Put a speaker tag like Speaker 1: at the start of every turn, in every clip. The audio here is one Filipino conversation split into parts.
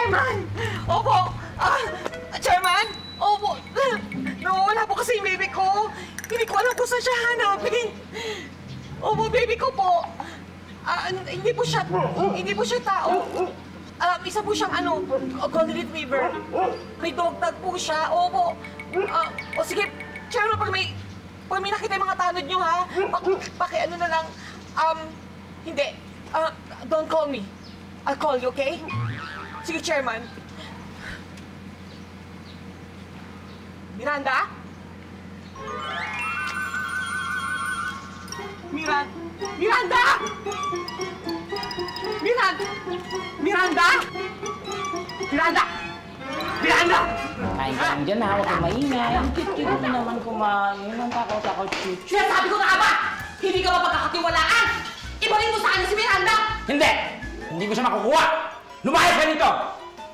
Speaker 1: Chairman! Opo! Chairman! Opo! No, wala po kasi yung baby ko. Hindi ko alam kung saan siya hanapin. Opo, baby ko po. Hindi po siya tao. Isa po siyang golden retriever. May dog tag po siya. Opo. O sige, Chairman, pag may nakita yung mga tanod nyo, ha? Paki-ano na lang. Hindi. Don't call me. I'll call you, okay? Sige, Chairman. Miranda? Miranda? Miranda! Miranda! Miranda! Miranda!
Speaker 2: Kain ka lang dyan, ha? Huwag kang maingay. Ang cute-cute mo naman kumain. Ang takot-takot chuchu.
Speaker 1: Sinasabi ko nga ba? Hindi ka ba pagkakatiwalaan? Ibalik mo sa kanya si Miranda!
Speaker 2: Hindi! Hindi ko siya makukuha! Lumayas ka dito!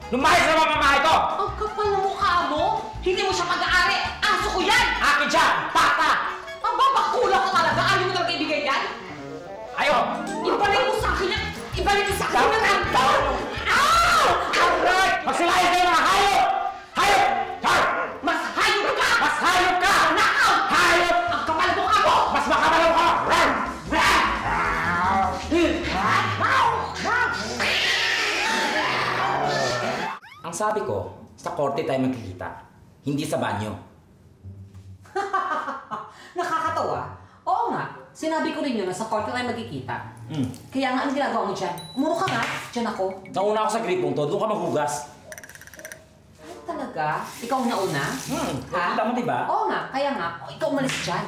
Speaker 2: Lumayas na mamamahay ko!
Speaker 1: Ang kapal ng mukha mo! Hindi mo siya pag-aari! Aso ko yan!
Speaker 2: Akin siya! Pata!
Speaker 1: Ang babakula ka talaga! Ayaw mo talaga ibigay yan?
Speaker 2: Ayaw!
Speaker 1: Ibalik mo sa akin yan! Ibalik mo sa akin yan! Ah!
Speaker 2: Aray! Magsilayas kayo mga hayop! Hayop! Hayop!
Speaker 1: Mas hayop ka!
Speaker 2: Mas hayop ka!
Speaker 1: Nakaw!
Speaker 2: Hayop!
Speaker 1: Ang kapal ng mukha mo!
Speaker 2: Mas makabalaw ka! Ang sabi ko, sa korte tayo magkikita, hindi sa banyo.
Speaker 1: Nakakatawa. Oo nga, sinabi ko rin yun na sa korte tayo magkikita. Kaya nga, anong ginagawa mo dyan? Umuro ka nga, dyan ako.
Speaker 2: Nauna ako sa gripong to, doon ka maghugas.
Speaker 1: Ano talaga? Ikaw ang nauna?
Speaker 2: Nakita mo diba?
Speaker 1: Oo nga, kaya nga, ikaw umalis dyan.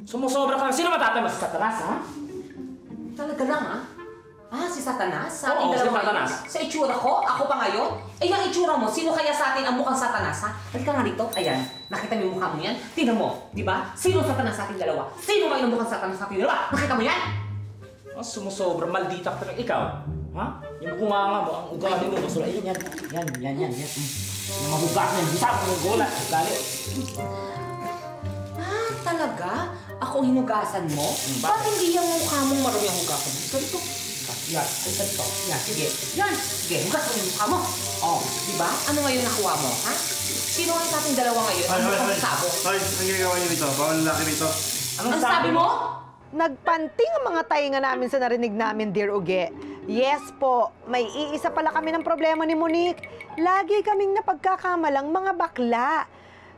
Speaker 2: Sumusobra ka lang. Sino matatama sa Satanas, ha?
Speaker 1: Talaga lang, ah? Si Satanas? Sa
Speaker 2: Oo,
Speaker 1: ating
Speaker 2: si
Speaker 1: dalawa
Speaker 2: Satanas.
Speaker 1: ngayon? Sa itsura ko? Ako pa ngayon? Yung itsura mo, sino kaya sa atin ang mukhang Satanas, ha? Halika nga rito. Ayan, nakita mo yung mukha mo yan? Tingnan mo, di ba? Sino ang Satanas sa ating dalawa? Sino kayo ang mukhang Satanas sa ating dalawa? Nakita mo yan?
Speaker 2: Sumusobra, maldita ka talaga. Ikaw, ha? Yung bunganga mo, ang ugali mo, basura. Yan. Yung mahugas mo, bisa mo yung gulat. Ugali.
Speaker 1: Talaga? Ako ang hinugasan mo? Bakit hindi yung mukha mong marumi ang hugasan mo? Ganito. Yan, ganito. Yan, sige. Yan, sige, hugas mo yung mukha mo. Di ba? Ano ngayon nakuha mo, ha? Sino ang sa ating dalawa ngayon? Ang mukhang sabo?
Speaker 3: Hoy, ang ginagawa niyo dito? Bawal lalaki dito.
Speaker 1: Ang sabi mo?
Speaker 4: Nagpanting ang mga tainga namin sa narinig namin, Dear Uge. Yes po, may iisa pala kami ng problema ni Monique. Lagi kaming napagkakamalang mga bakla.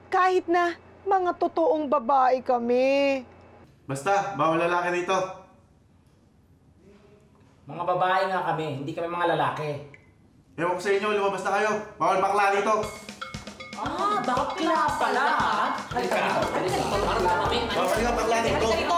Speaker 4: Kahit na mga totoong babae kami.
Speaker 3: Basta, bawal lalaki dito.
Speaker 2: Mga babae nga kami, hindi kami mga lalaki.
Speaker 3: Ewan ko sa inyo, lumabas na kayo. Bawal bakla dito.
Speaker 1: Bakla pala, ha?
Speaker 3: Bawal nga bakla dito.